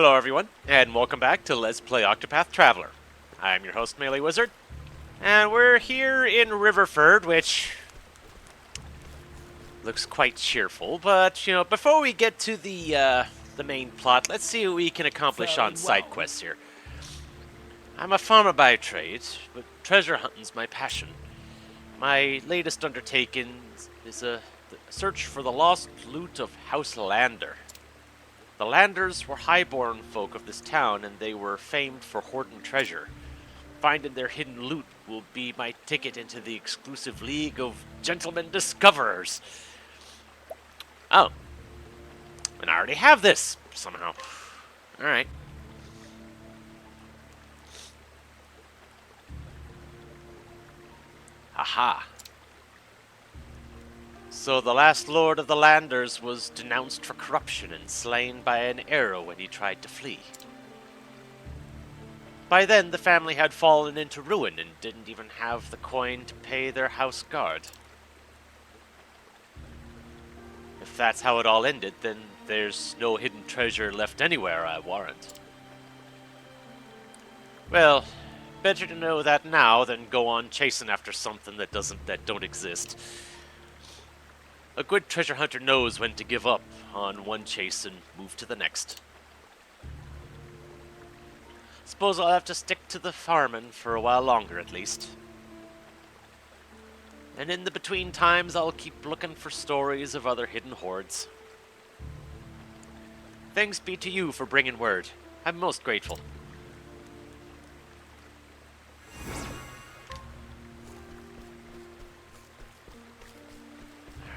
Hello everyone, and welcome back to Let's Play Octopath Traveler. I'm your host, MeleeWizard, and we're here in Riverford, which looks quite cheerful, but, before we get to the main plot, let's see what we can accomplish on side quests here. I'm a farmer by trade, but treasure hunting's my passion. My latest undertaking is a search for the lost loot of House Lander. The Landers were highborn folk of this town, and they were famed for hoarding treasure. Finding their hidden loot will be my ticket into the exclusive league of gentlemen discoverers. Oh. And I already have this, somehow. Alright. Aha. So the last lord of the Landers was denounced for corruption and slain by an arrow when he tried to flee. By then, the family had fallen into ruin and didn't even have the coin to pay their house guard. If that's how it all ended, then there's no hidden treasure left anywhere, I warrant. Well, better to know that now than go on chasing after something that don't exist. A good treasure hunter knows when to give up on one chase and move to the next. Suppose I'll have to stick to the farming for a while longer at least. And in the between times, I'll keep looking for stories of other hidden hoards. Thanks be to you for bringing word. I'm most grateful.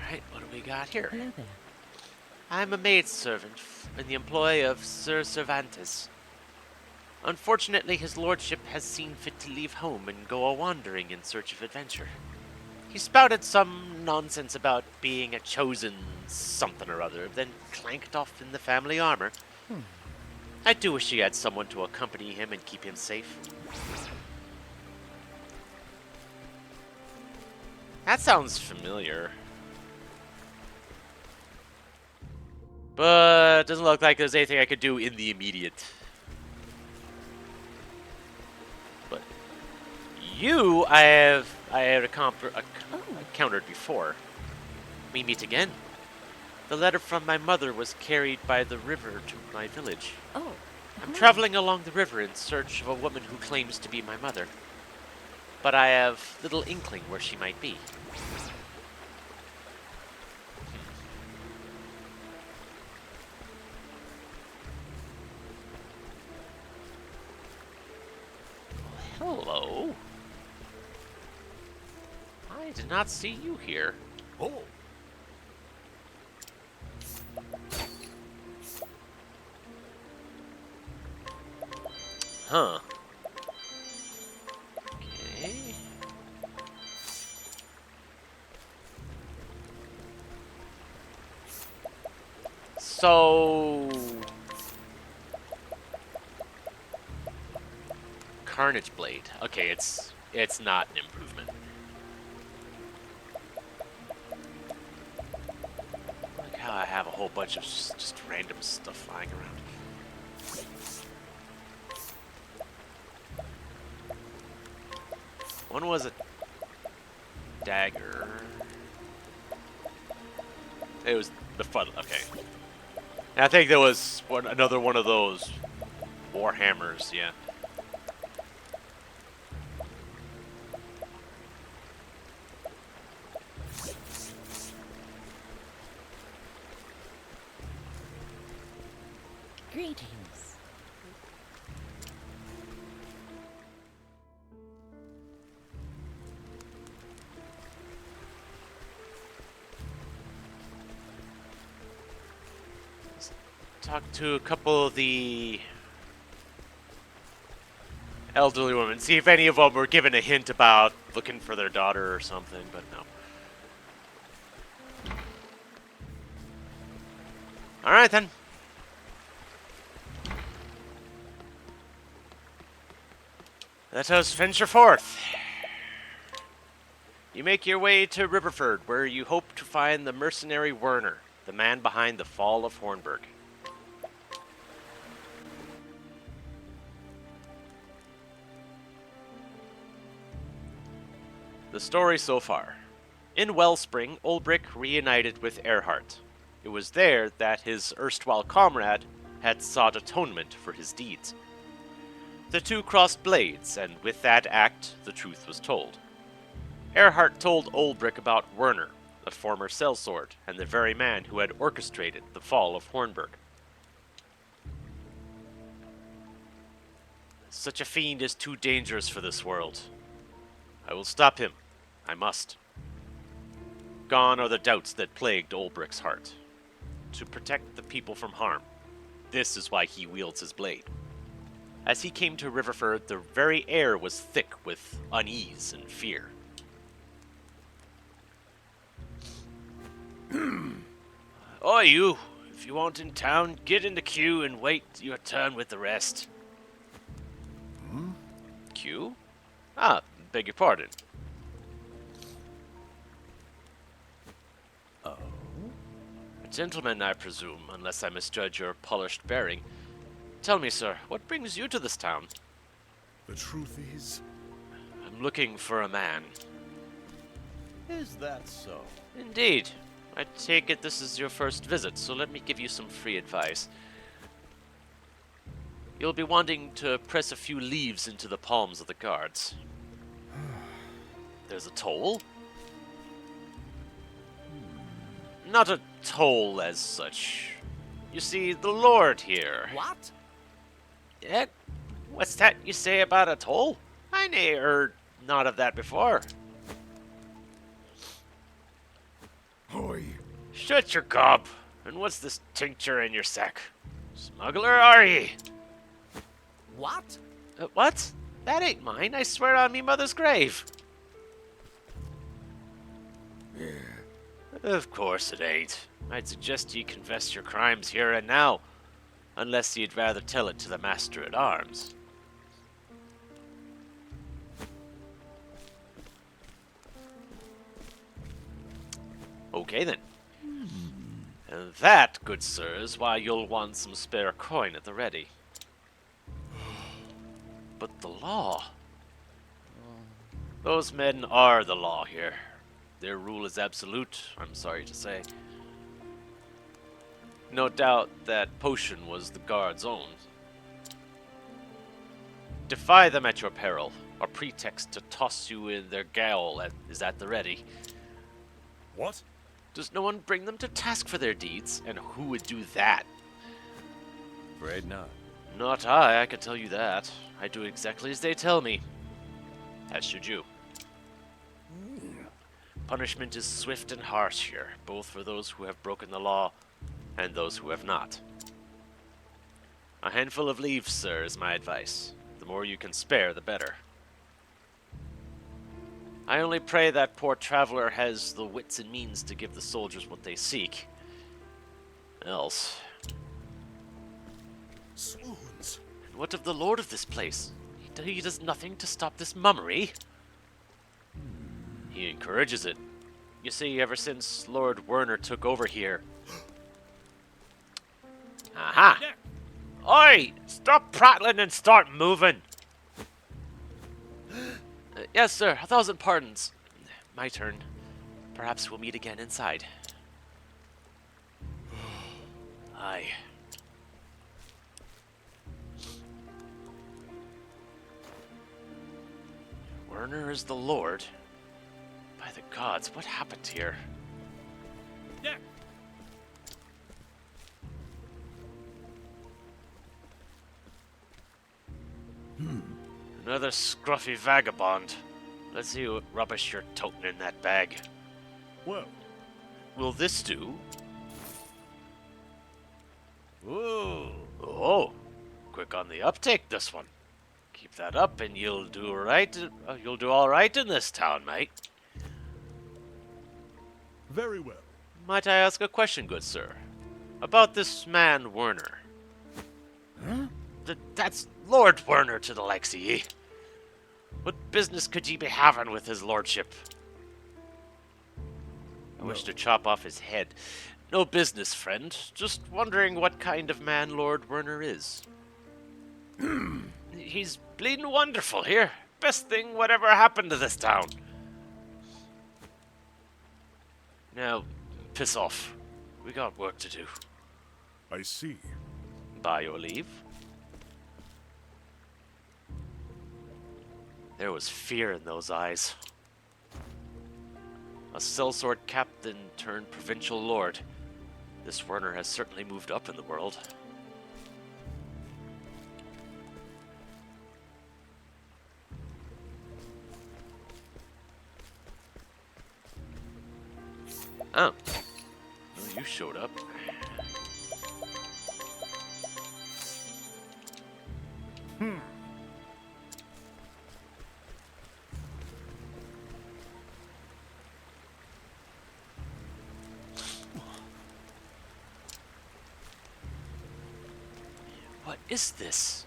Alright, what do we got here? Hello there. I'm a maidservant in the employ of Sir Cervantes. Unfortunately, his lordship has seen fit to leave home and go a-wandering in search of adventure. He spouted some nonsense about being a chosen something or other, then clanked off in the family armor. I do wish he had someone to accompany him and keep him safe. That sounds familiar. But it doesn't look like there's anything I could do in the immediate. But you, I had encountered before. We meet again. The letter from my mother was carried by the river to my village. Oh. I'm hi. traveling along the river in search of a woman who claims to be my mother. But I have little inkling where she might be. Hello. I did not see you here. Oh. Huh. Okay. So... Carnage Blade. Okay, it's not an improvement. Like how I have a whole bunch of just random stuff flying around. One was a dagger. It was the fun. Okay. And I think there was another one of those war hammers. Yeah. Greetings. Talk to a couple of the elderly women. See if any of them were given a hint about looking for their daughter or something, but no. Alright then. Let us venture forth. You make your way to Riverford, where you hope to find the mercenary Werner, the man behind the fall of Hornburg. The story so far. In Wellspring, Ulbrich reunited with Erhard. It was there that his erstwhile comrade had sought atonement for his deeds. The two crossed blades, and with that act, the truth was told. Erhard told Ulbrich about Werner, a former sellsword, and the very man who had orchestrated the fall of Hornburg. Such a fiend is too dangerous for this world. I will stop him. I must. Gone are the doubts that plagued Ulbrich's heart. To protect the people from harm. This is why he wields his blade. As he came to Riverford, the very air was thick with unease and fear. Oh, you. If you aren't in town, get in the queue and wait your turn with the rest. Queue? Ah, beg your pardon. Oh? A gentleman, I presume, unless I misjudge your polished bearing. Tell me, sir, what brings you to this town? The truth is... I'm looking for a man. Is that so? Indeed. I take it this is your first visit, so let me give you some free advice. You'll be wanting to press a few leaves into the palms of the guards. There's a toll? Not a toll as such. You see, the Lord here... What? Eh? What's that you say about a toll? I ne'er heard not of that before. Oi. Shut your gob. And what's this tincture in your sack? Smuggler, are ye? What? What? That ain't mine, I swear on me mother's grave. Of course it ain't. I'd suggest ye confess your crimes here and now, unless you'd rather tell it to the Master-at-Arms. Okay then. And that, good sir, is why you'll want some spare coin at the ready. But the law... Those men are the law here. Their rule is absolute, I'm sorry to say. No doubt that potion was the guard's own. Defy them at your peril. A pretext to toss you in their gaol is at the ready. What? Does no one bring them to task for their deeds? And who would do that? Afraid not. Not I can tell you that. I do exactly as they tell me. As should you. Punishment is swift and harsh here, both for those who have broken the law and those who have not. A handful of leaves, sir, is my advice. The more you can spare, the better. I only pray that poor traveler has the wits and means to give the soldiers what they seek. Else... Swoons. And what of the lord of this place? He does nothing to stop this mummery. He encourages it. You see, ever since Lord Werner took over here... Aha! Oi! Stop prattling and start moving! Yes, sir. 1,000 pardons. My turn. Perhaps we'll meet again inside. Aye. Werner is the Lord? By the gods, what happened here? Yeah. Another scruffy vagabond. Let's see what rubbish you're toting in that bag. Whoa. Will this do? Ooh. Oh, quick on the uptake, this one. Keep that up, and you'll do right. You'll do all right in this town, mate. Very well. Might I ask a question, good sir? About this man, Werner. Huh? That's Lord Werner to the likes of ye. What business could ye be having with his lordship? I wish to chop off his head. No business, friend. Just wondering what kind of man Lord Werner is. He's bleeding wonderful here. Best thing whatever happened to this town. Now, piss off. We got work to do. I see. By your leave. There was fear in those eyes. A sellsword captain turned provincial lord. This Werner has certainly moved up in the world. Oh. Well, you showed up. What is this?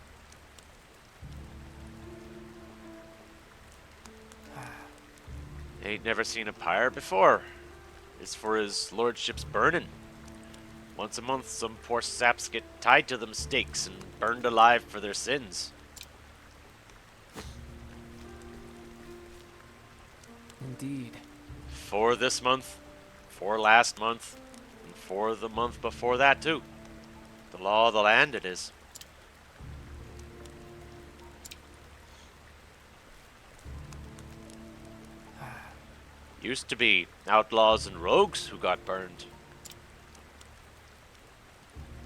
Ain't never seen a pyre before. It's for his lordship's burning. Once a month, some poor saps get tied to them stakes and burned alive for their sins. Indeed. 4 this month, 4 last month, and 4 the month before that too. The law of the land it is. Used to be outlaws and rogues who got burned.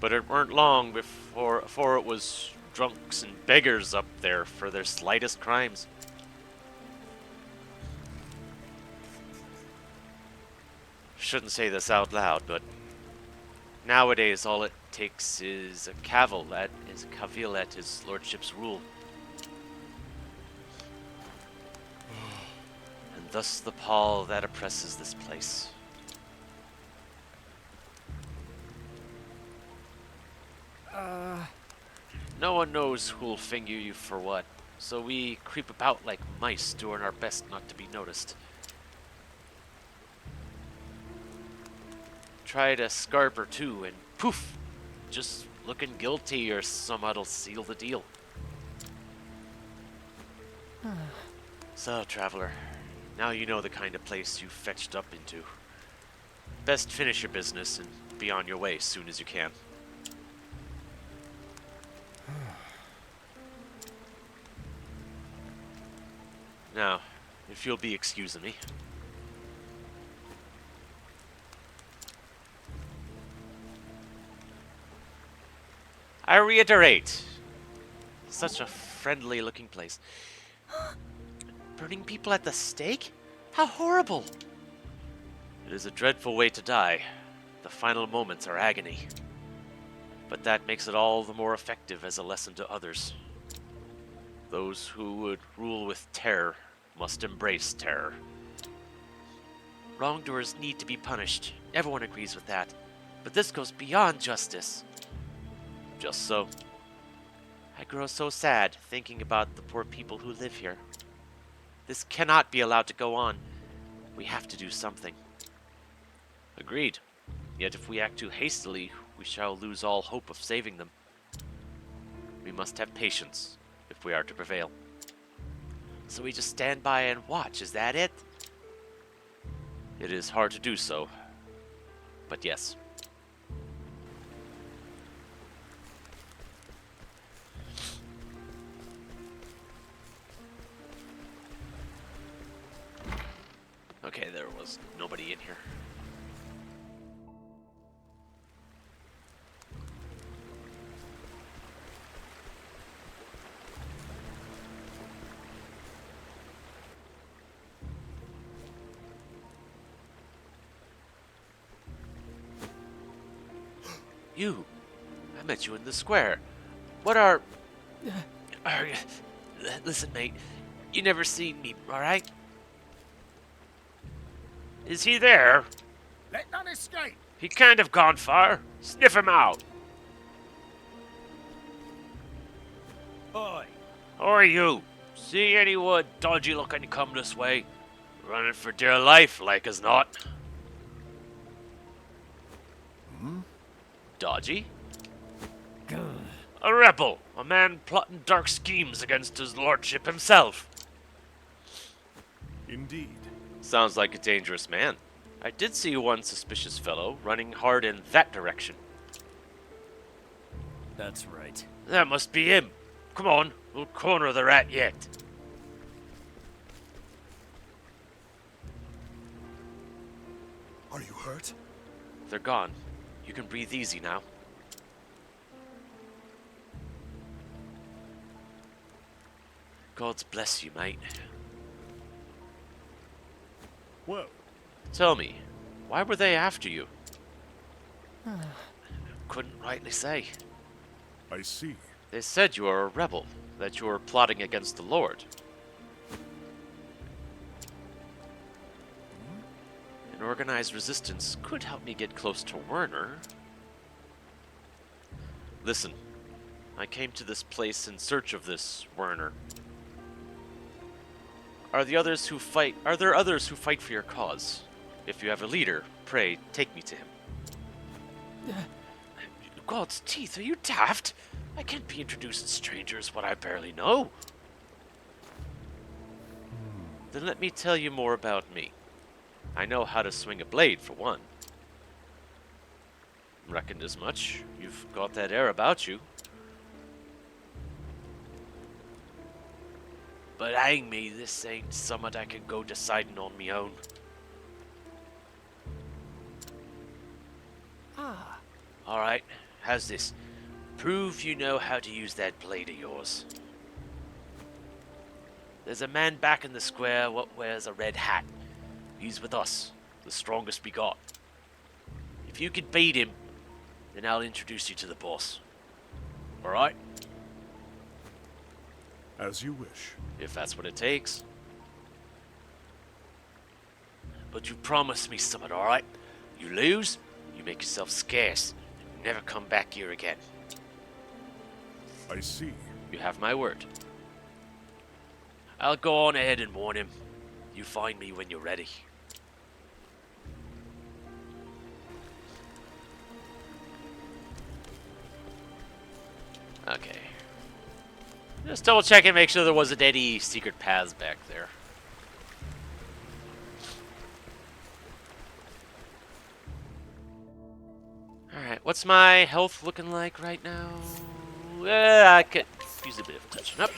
But it weren't long before it was drunks and beggars up there for their slightest crimes. Shouldn't say this out loud, but nowadays all it takes is a cavil at his lordship's rule. And thus the pall that oppresses this place. No one knows who'll finger you for what, so we creep about like mice, doing our best not to be noticed. Tried a scarp or two, and poof! Just looking guilty or somewhat'll seal the deal. So, traveler, now you know the kind of place you fetched up into. Best finish your business and be on your way as soon as you can. Now, if you'll be excusing me. I reiterate, such a friendly looking place. Burning people at the stake? How horrible! It is a dreadful way to die. The final moments are agony. But that makes it all the more effective as a lesson to others. Those who would rule with terror must embrace terror. Wrongdoers need to be punished. Everyone agrees with that. But this goes beyond justice. Just so. I grow so sad thinking about the poor people who live here. This cannot be allowed to go on. We have to do something. Agreed. Yet if we act too hastily, we shall lose all hope of saving them. We must have patience if we are to prevail. So we just stand by and watch, is that it? It is hard to do so, but yes. Okay, there was nobody in here. You! I met you in the square. What are... Listen, mate. You never seen me, alright? Is he there? Let none escape. He can't have gone far. Sniff him out. Oi. Who are you? See anyone dodgy looking come this way? Running for dear life, like as not. Dodgy? A rebel. A man plotting dark schemes against his lordship himself. Indeed. Sounds like a dangerous man. I did see one suspicious fellow running hard in that direction. That's right. That must be him. Come on, we'll corner the rat yet. Are you hurt? They're gone. You can breathe easy now. God's bless you, mate. Well, Tell me, why were they after you? Couldn't rightly say. I see. They said you are a rebel, that you were plotting against the Lord. An organized resistance could help me get close to Werner. Listen, I came to this place in search of this Werner. Are there others who fight for your cause? If you have a leader, pray take me to him. God's teeth, are you daft? I can't be introducing strangers what I barely know. Then let me tell you more about me. I know how to swing a blade, for one. Reckoned as much. You've got that air about you. But hang me, this ain't somewhat I can go deciding on me own. Alright, how's this? Prove you know how to use that blade of yours. There's a man back in the square what wears a red hat. He's with us, the strongest we got. If you can beat him, then I'll introduce you to the boss. Alright? As you wish. If that's what it takes. But you promise me something, alright? You lose, you make yourself scarce, and never come back here again. I see. You have my word. I'll go on ahead and warn him. You find me when you're ready. Okay. Just double check and make sure there wasn't any secret paths back there. Alright, what's my health looking like right now? I could use a bit of touching up.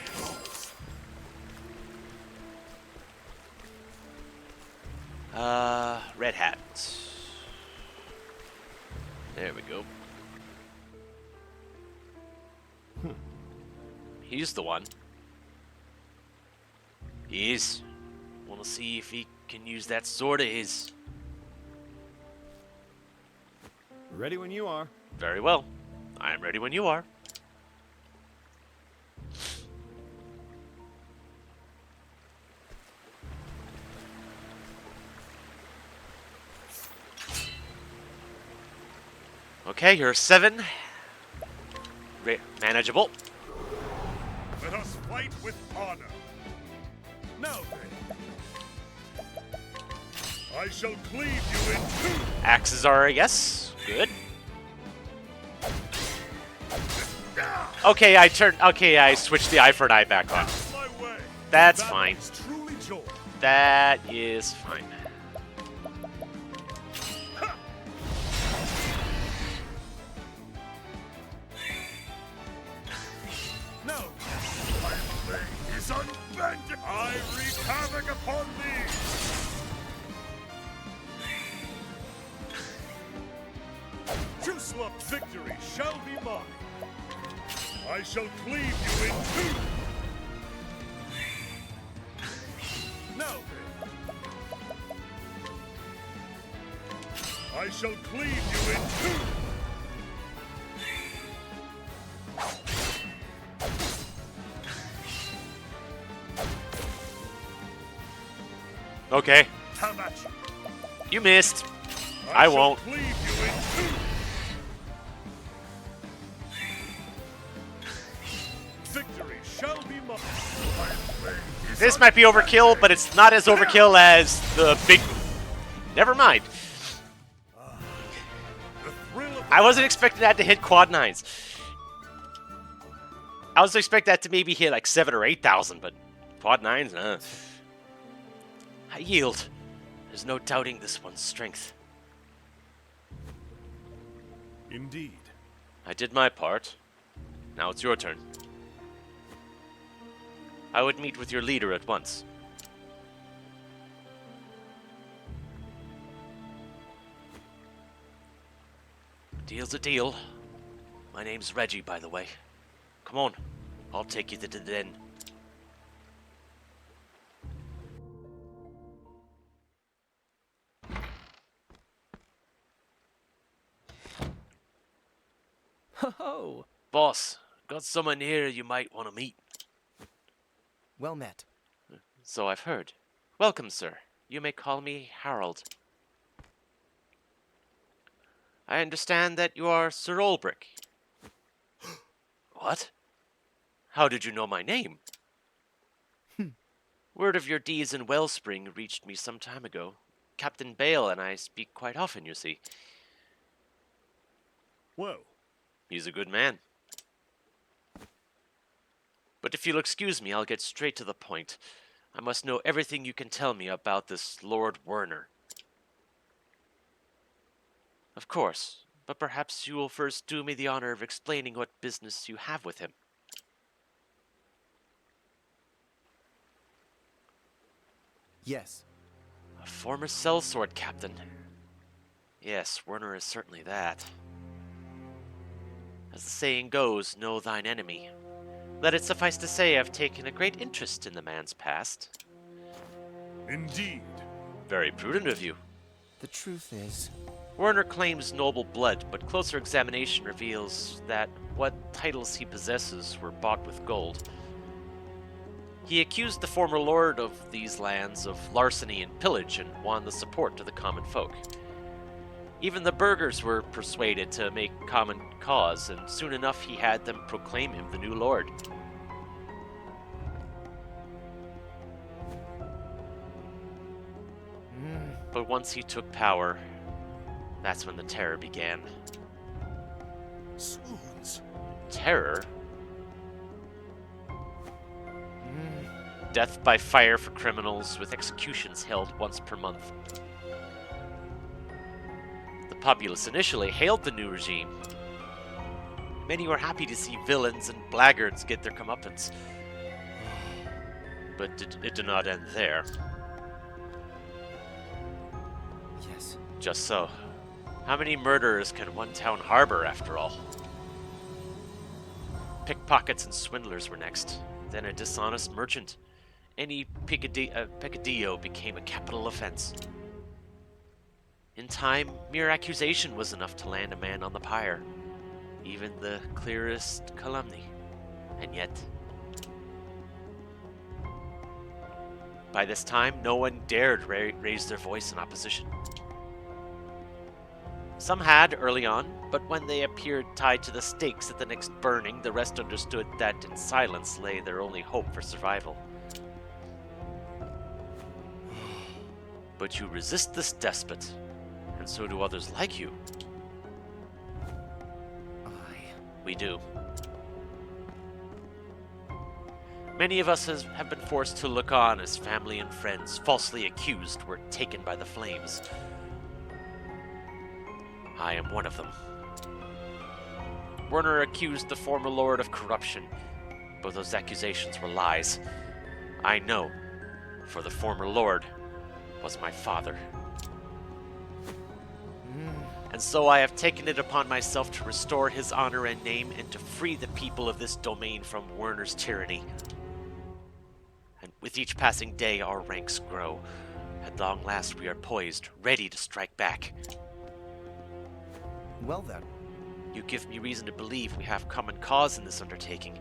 Red hat. There we go. He's the one. He is. Want to see if he can use that sword of his. Ready when you are. Very well. I am ready when you are. Okay, you're 7. Manageable. Let us fight with honor. Now then. I shall cleave you in two. Axes are a yes. Good. Okay, I switched the eye for an eye back on. My way. That's Battle fine. is truly joy. That is fine. No. My blade is unbending. I wreak havoc upon thee. Trucelup's victory shall be mine. I shall cleave you in two. Now then. I shall cleave you in two. Okay. How much? You missed. I won't. Cleave you in two. Victory shall be mine. This might be overkill, but it's not as overkill as the big... Never mind. The thrill of I wasn't expecting that to hit quad 9s. I was expecting that to maybe hit like 7 or 8,000, but quad 9s, nah. I yield. There's no doubting this one's strength. Indeed. I did my part. Now it's your turn. I would meet with your leader at once. Deal's a deal. My name's Reggie, by the way. Come on, I'll take you to the den. Ho-ho! Boss, got someone here you might want to meet. Well met. So I've heard. Welcome, sir. You may call me Harold. I understand that you are Sir Ulbrich. What? How did you know my name? Word of your deeds in Wellspring reached me some time ago. Captain Bale and I speak quite often, you see. Well, He's a good man. But if you'll excuse me, I'll get straight to the point. I must know everything you can tell me about this Lord Werner. Of course, but perhaps you will first do me the honor of explaining what business you have with him. Yes. A former sellsword captain. Yes, Werner is certainly that. As the saying goes, know thine enemy. Let it suffice to say I've taken a great interest in the man's past. indeed. Very prudent of you. The truth is, Werner claims noble blood, but closer examination reveals that what titles he possesses were bought with gold. He accused the former lord of these lands of larceny and pillage and won the support of the common folk. Even the burghers were persuaded to make common cause, and soon enough he had them proclaim him the new lord. But once he took power, that's when the terror began. Swoons. Terror? Death by fire for criminals, with executions held once per month. The populace initially hailed the new regime. Many were happy to see villains and blackguards get their comeuppance. But it did not end there. yes. Just so. How many murderers can one town harbor, after all? Pickpockets and swindlers were next, then a dishonest merchant. Any peccadillo became a capital offense. In time, mere accusation was enough to land a man on the pyre, even the clearest calumny. And yet, by this time, no one dared raise their voice in opposition. Some had early on, but when they appeared tied to the stakes at the next burning, the rest understood that in silence lay their only hope for survival. But you resist this despot, and so do others like you. We do. Many of us have been forced to look on as family and friends, falsely accused, were taken by the flames. I am one of them. Werner accused the former lord of corruption, but those accusations were lies. I know, for the former lord was my father. And so I have taken it upon myself to restore his honor and name and to free the people of this domain from Werner's tyranny. And with each passing day our ranks grow. At long last we are poised, ready to strike back. Well then, You give me reason to believe we have common cause in this undertaking.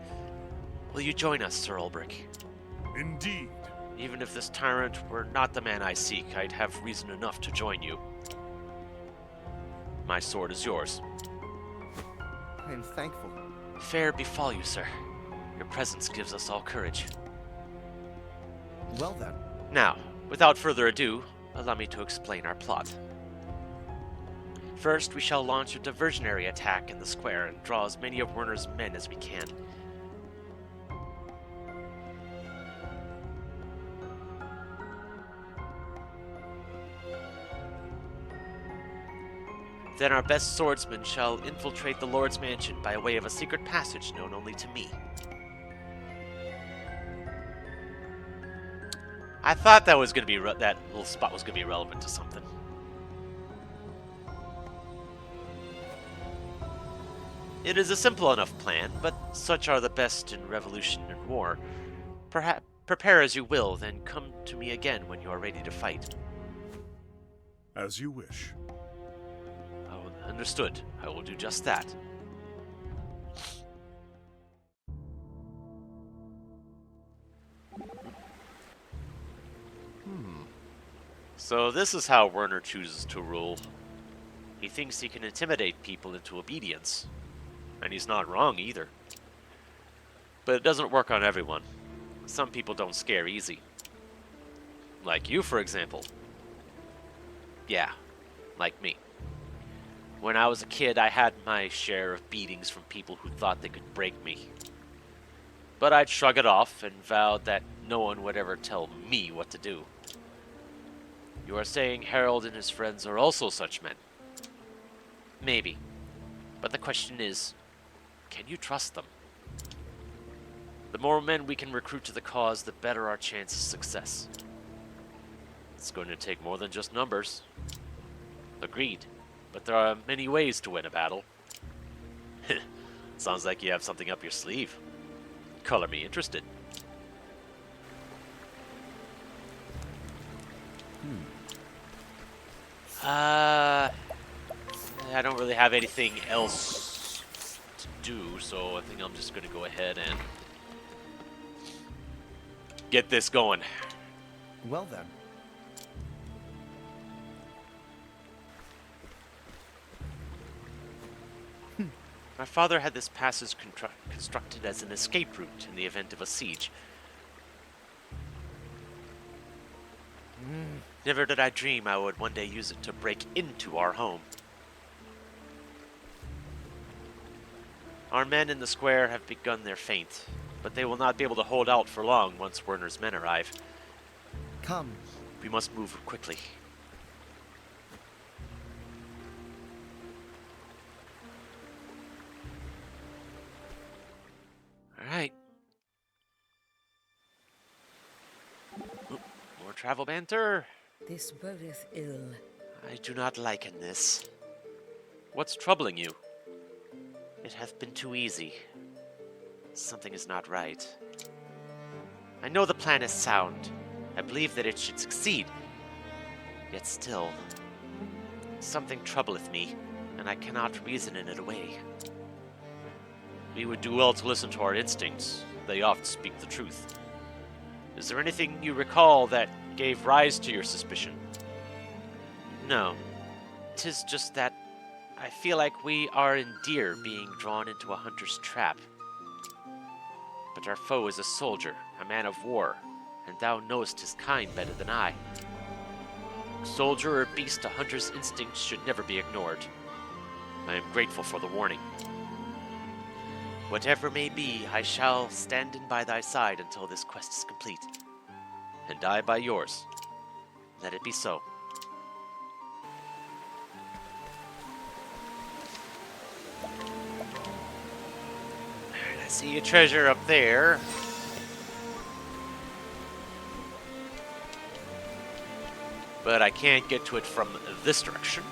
Will you join us, Sir Ulbrich? Indeed. Even if this tyrant were not the man I seek, I'd have reason enough to join you. My sword is yours. I am thankful. Fair befall you, sir. Your presence gives us all courage. Well then, Now, without further ado, allow me to explain our plot. First, we shall launch a diversionary attack in the square and draw as many of Werner's men as we can. Then our best swordsman shall infiltrate the Lord's mansion by way of a secret passage known only to me. I thought that was going to be that little spot was going to be relevant to something. It is a simple enough plan, but such are the best in revolution and war. Perhaps prepare as you will, then come to me again when you are ready to fight. As you wish. Oh, understood. I will do just that. So this is how Werner chooses to rule. He thinks he can intimidate people into obedience. And he's not wrong either. But it doesn't work on everyone. Some people don't scare easy. Like you, for example. Yeah, like me. When I was a kid, I had my share of beatings from people who thought they could break me. But I'd shrug it off and vowed that no one would ever tell me what to do. You are saying Harold and his friends are also such men? Maybe. But the question is, can you trust them? The more men we can recruit to the cause, the better our chance of success. It's going to take more than just numbers. Agreed. But there are many ways to win a battle. Sounds like you have something up your sleeve. Color me interested. I don't really have anything else to do, so I think I'm just going to go ahead and get this going. Well then. My father had this passage constructed as an escape route in the event of a siege. Never did I dream I would one day use it to break into our home. Our men in the square have begun their feint, but they will not be able to hold out for long once Werner's men arrive. Come. We must move quickly. Alright. More travel banter. This bodeth ill. I do not liken this. What's troubling you? It hath been too easy. Something is not right. I know the plan is sound. I believe that it should succeed. Yet still, something troubleth me, and I cannot reason it away. We would do well to listen to our instincts. They oft speak the truth. Is there anything you recall that gave rise to your suspicion? No. 'Tis just that I feel like we are in deer being drawn into a hunter's trap. But our foe is a soldier, a man of war, and thou knowest his kind better than I. Soldier or beast, a hunter's instincts should never be ignored. I am grateful for the warning. Whatever may be, I shall stand in by thy side until this quest is complete. And I by yours. Let it be so. I see a treasure up there. But I can't get to it from this direction.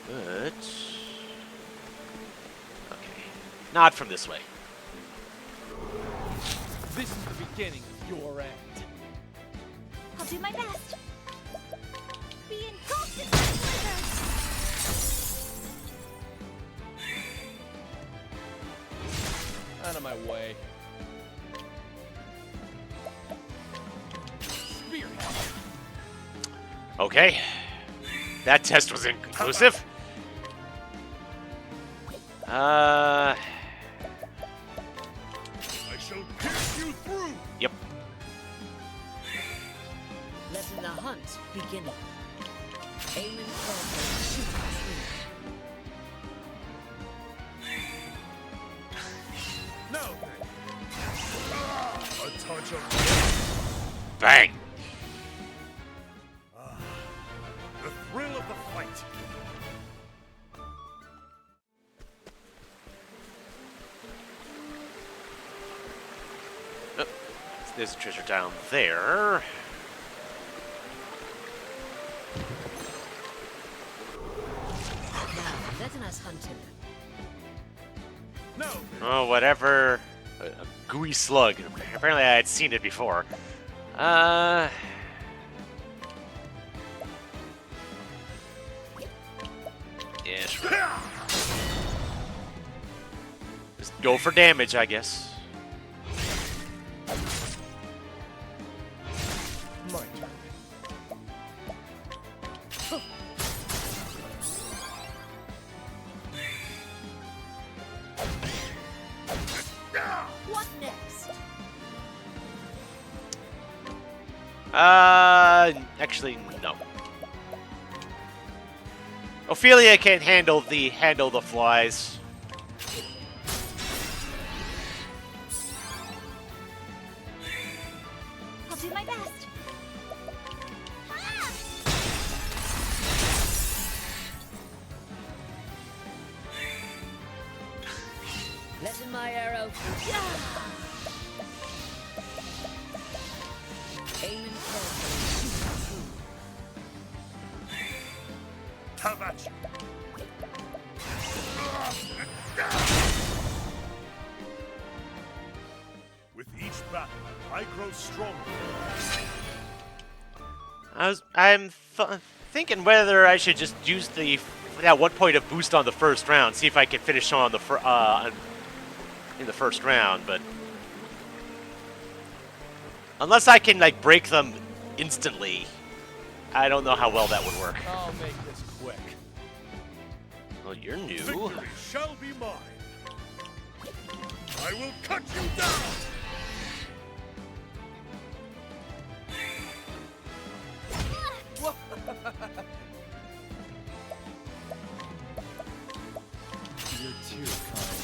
But... okay. Not from this way. This is the beginning of your end. I'll do my best. Be engulfed in blizzard. Out of my way. Spear. Okay. That test was inconclusive. I shall pierce you through. Yep. Letting the hunt begin. Aim and crossbow, shoot through. No. A touch of Bang. Oh, there's a treasure down there. Now, let us hunt him. No. Oh, whatever. A gooey slug. Apparently I had seen it before. Yeah, sure. Just go for damage, I guess. My turn. What next? Actually, no. Ophelia can handle the flies. I'll do my best. Ah! Let in my arrow. Aim and carefully. Shoot true. Have at you. With each battle, I grow stronger. I'm thinking whether I should just use that 1 point of boost on the first round, see if I can finish on the in the first round, but unless I can like break them instantly, I don't know how well that would work. I'll make this quick. Well, you're new. Victory shall be mine. I will cut you down. You're too kind.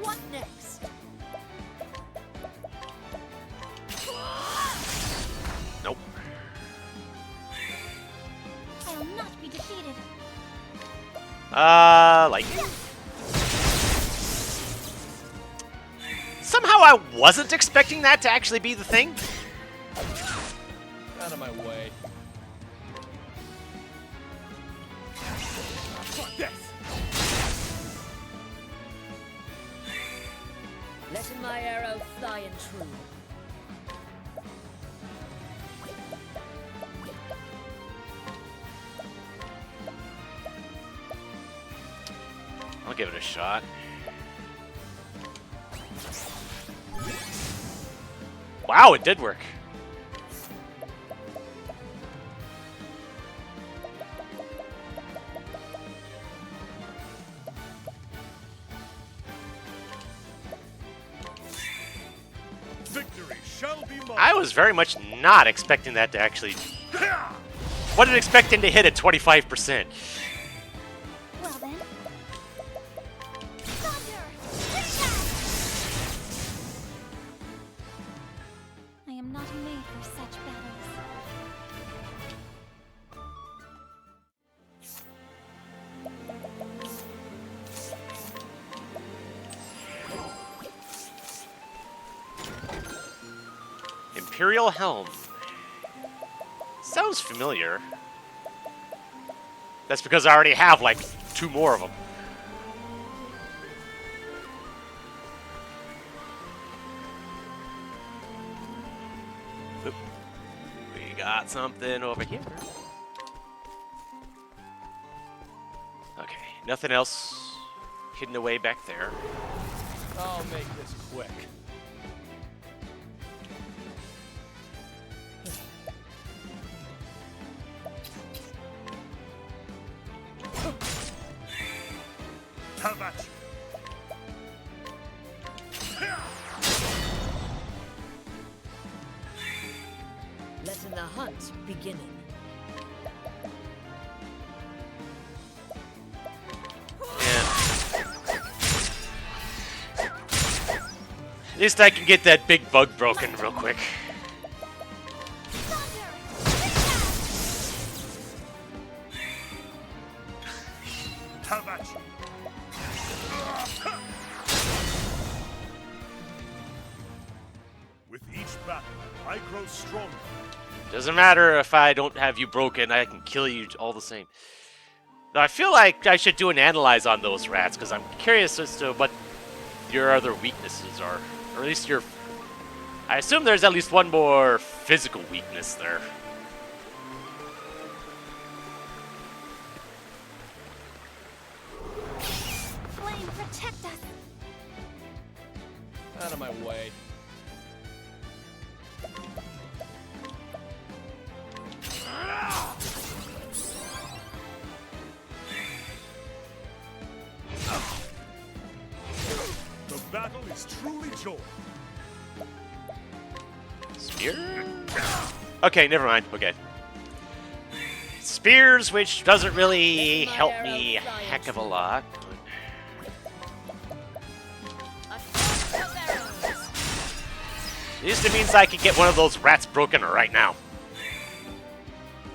What next? Nope. I'll not be defeated. Lightning? Somehow I wasn't expecting that to actually be the thing. Out of my way. Fuck this. Let in my arrow fly and true. I'll give it a shot. Wow, it did work. Victory shall be mine. I was very much not expecting that to actually... Wasn't expecting to hit at 25%. Well then. Thunder! I am not made for such battles. Imperial Helm. Sounds familiar. That's because I already have, like, 2 more of them. Oop. We got something over here. Okay, nothing else hidden away back there. I'll make this quick. Have at you. Let in the hunt beginning. At least I can get that big bug broken real quick. Thunder! stronger. Doesn't matter if I don't have you broken, I can kill you all the same. Now, I feel like I should do an analyze on those rats, because I'm curious as to what your other weaknesses are. Or at least your... I assume there's at least one more physical weakness there. Flame, protect us. Out of my way. The battle is truly joy. Spear? Okay, never mind. Okay. Spears, which doesn't really help me a heck of a lot. At least it means I could get one of those rats broken right now.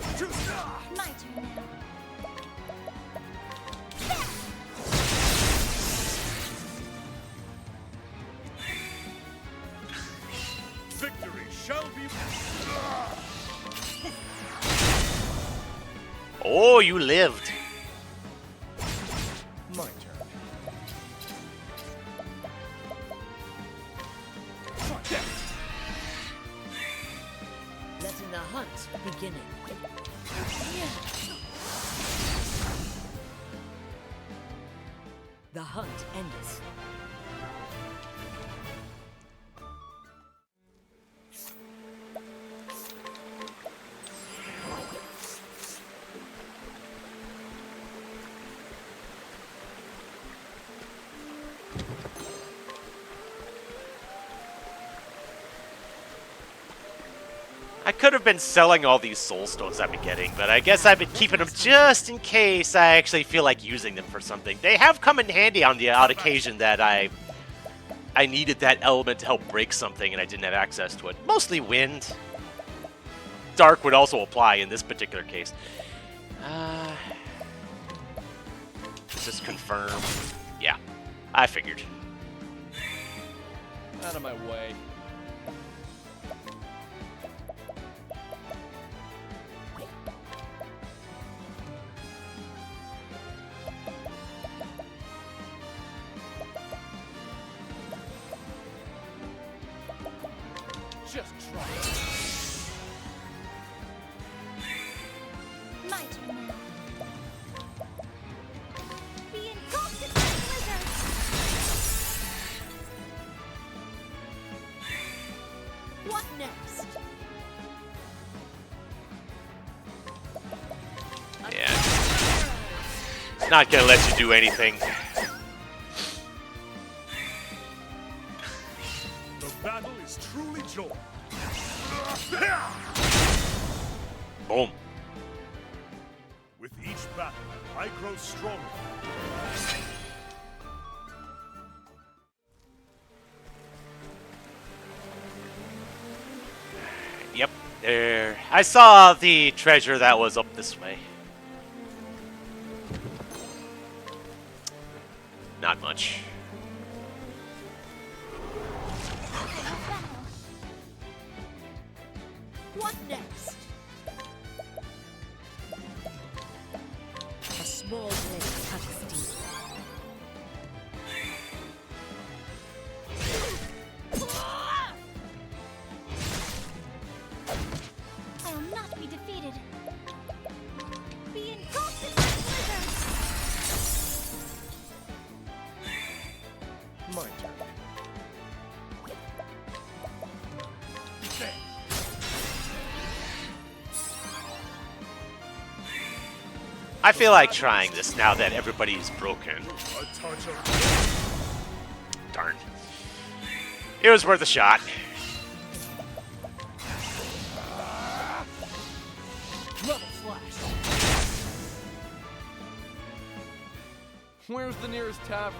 My turn now. Victory shall be. Oh, you lived. My turn. Letting the hunt beginning. The hunt endeth. I could have been selling all these soul stones I've been getting, but I guess I've been keeping them just in case I actually feel like using them for something. They have come in handy on the odd occasion that I needed that element to help break something and I didn't have access to it. Mostly wind. Dark would also apply in this particular case. Is this confirmed? Yeah, I figured. Out of my way. Just try it. My turn now. Be engulfed in my blizzard. What next? Yeah. Not gonna let you do anything. The battle is truly joy. Boom. With each battle, I grow stronger. Yep. There. I saw the treasure that was up this way. Not much. What next? A small blade cuts deep. I will not be defeated. Be engulfed in my blizzard. My turn. I feel like trying this now that everybody's broken. A touch of Darn. It was worth a shot. Level slash. Where's the nearest tavern?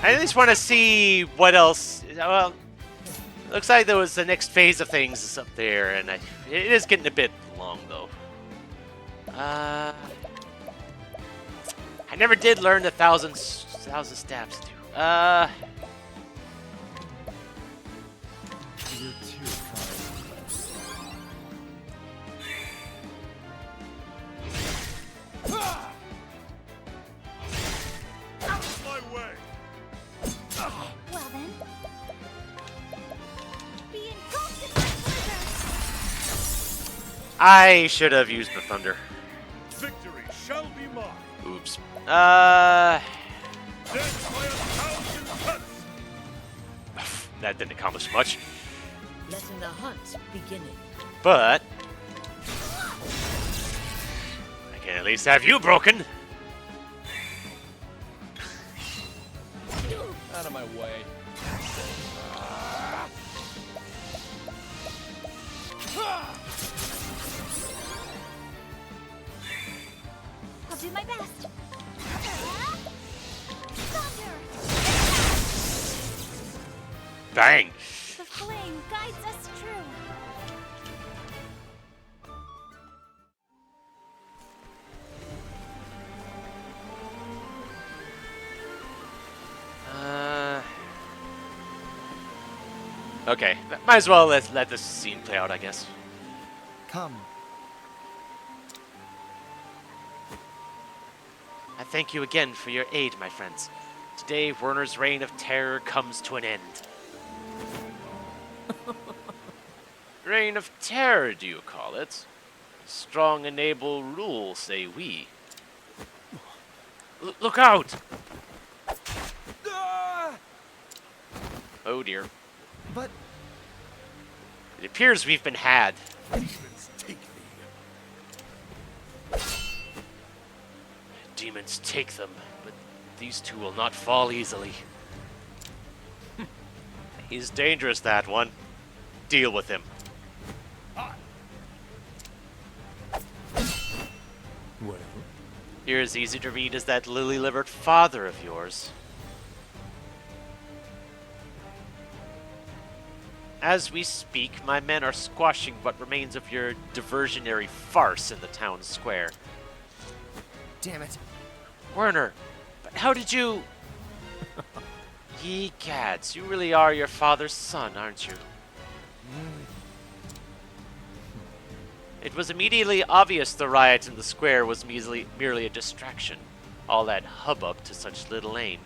I at least want to see what else. Well, Looks like there was the next phase of things is up there, and it is getting a bit long though. I never did learn the thousand stabs too. You're too kind. Out of my way! Well then. Be engulfed in my blizzard. I should have used the thunder. Victory shall be mine. Oops. Death by 1,000 cuts. That didn't accomplish much. Letting the hunt beginning. But I can at least have you broken. Out of my way. I'll do my best. Thunder! Bang. The flame guides us true. Okay, might as well let this scene play out, I guess. Come. I thank you again for your aid, my friends. Today, Werner's reign of terror comes to an end. Reign of terror, do you call it? Strong and able rule, say we. Look out! Oh dear. But It appears we've been had. Demons take me. Demons take them, but these two will not fall easily. He's dangerous, that one. Deal with him. Well, You're as easy to read as that lily-livered father of yours. As we speak, my men are squashing what remains of your diversionary farce in the town square. damn it. Werner, but how did you... Ye gads, you really are your father's son, aren't you? It was immediately obvious the riot in the square was merely a distraction. All that hubbub to such little aim.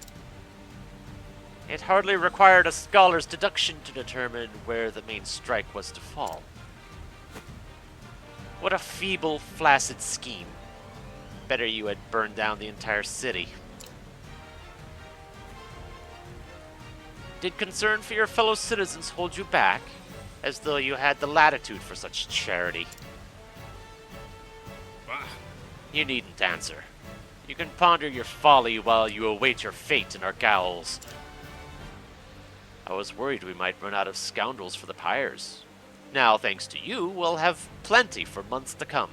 It hardly required a scholar's deduction to determine where the main strike was to fall. What a feeble, flaccid scheme. Better you had burned down the entire city. Did concern for your fellow citizens hold you back, as though you had the latitude for such charity? You needn't answer. You can ponder your folly while you await your fate in our gowls. I was worried we might run out of scoundrels for the pyres. Now, thanks to you, we'll have plenty for months to come.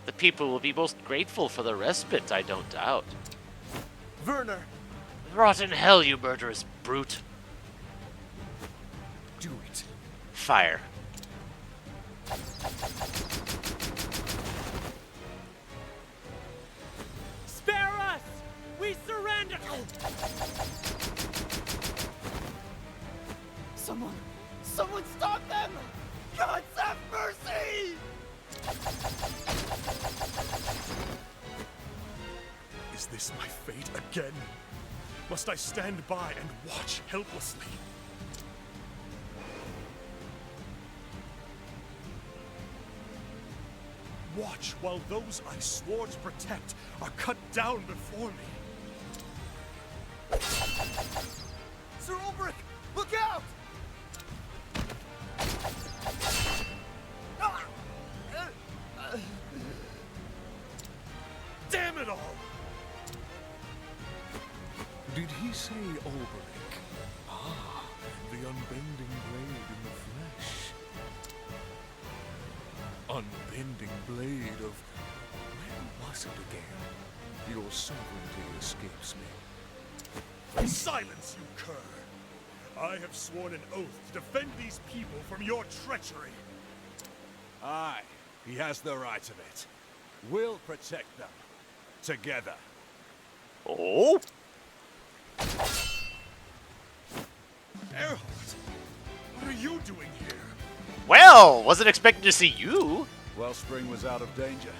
The people will be most grateful for the respite, I don't doubt. Werner, Rot in hell, you murderous brute. do it. Fire. Spare us! We surrender! someone stop them! God have mercy! Is this my fate again? Must I stand by and watch helplessly? Watch while those I swore to protect are cut down before me. Sir Ulbrich, look out! Damn it all! Did he say Ulbrich? Ah, the unbending blade in the flesh. Unbending blade of... Where was it again? Your sovereignty escapes me. Silence, you cur! I have sworn an oath to defend these people from your treachery. Aye, he has the right of it. We'll protect them. Together. Oh? Erhard, what are you doing here? Well, wasn't expecting to see you. Wellspring was out of danger.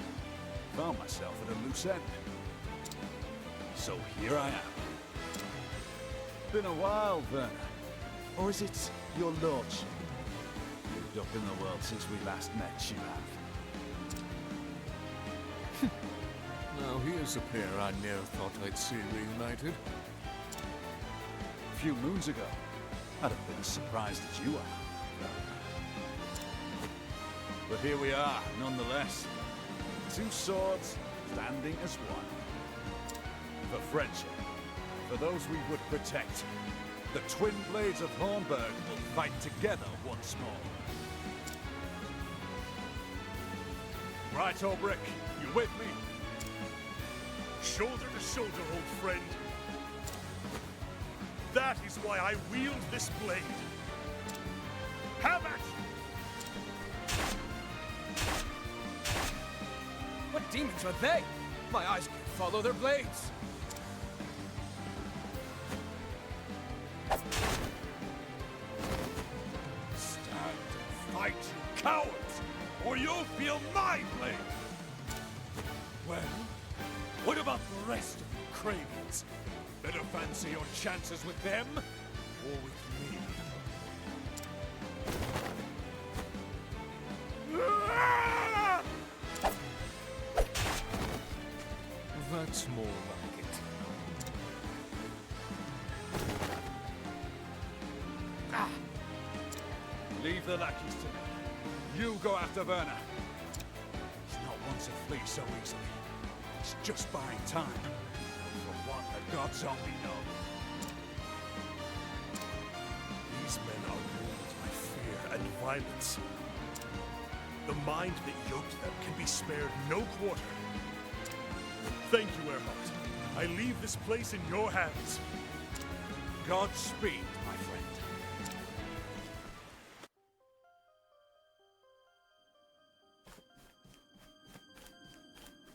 Found myself at a loose end. So here I am. Been a while, Werner. Or is it your lordship? Moved up in the world since we last met, you have. Now here's a pair I never thought I'd see reunited. A few moons ago, I'd have been as surprised as you are. But here we are, nonetheless. Two swords standing as one. For friendship, for those we would protect, the twin blades of Hornburg will fight together once more. Right, Ulbrich, you with me? Shoulder to shoulder, old friend. That is why I wield this blade. Have at you! What demons are they? My eyes can't follow their blades. Stand and fight, you cowards, or you'll feel my blade! Well, what about the rest of you cravens? Better fancy your chances with them, or with me? Ah! That's more like it. Leave the lackeys to me. You go after Werner. He's not one to flee so easily. He's just buying time. For what the gods only know. These men are ruled by fear and violence. The mind that yoked them can be spared no quarter. Thank you, Erhard. I leave this place in your hands. Godspeed, my friend.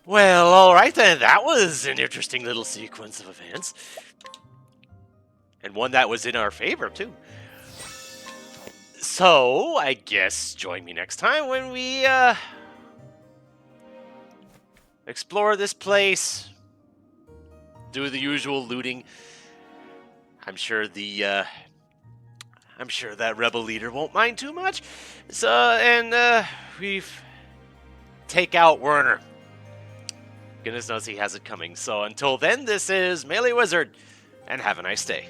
Well, alright then, that was an interesting little sequence of events. And one that was in our favor, too. So, I guess join me next time when we, explore this place. Do the usual looting. I'm sure that rebel leader won't mind too much. So, and, we've take out Werner. Goodness knows he has it coming. So until then, this is MeleeWizard, and have a nice day.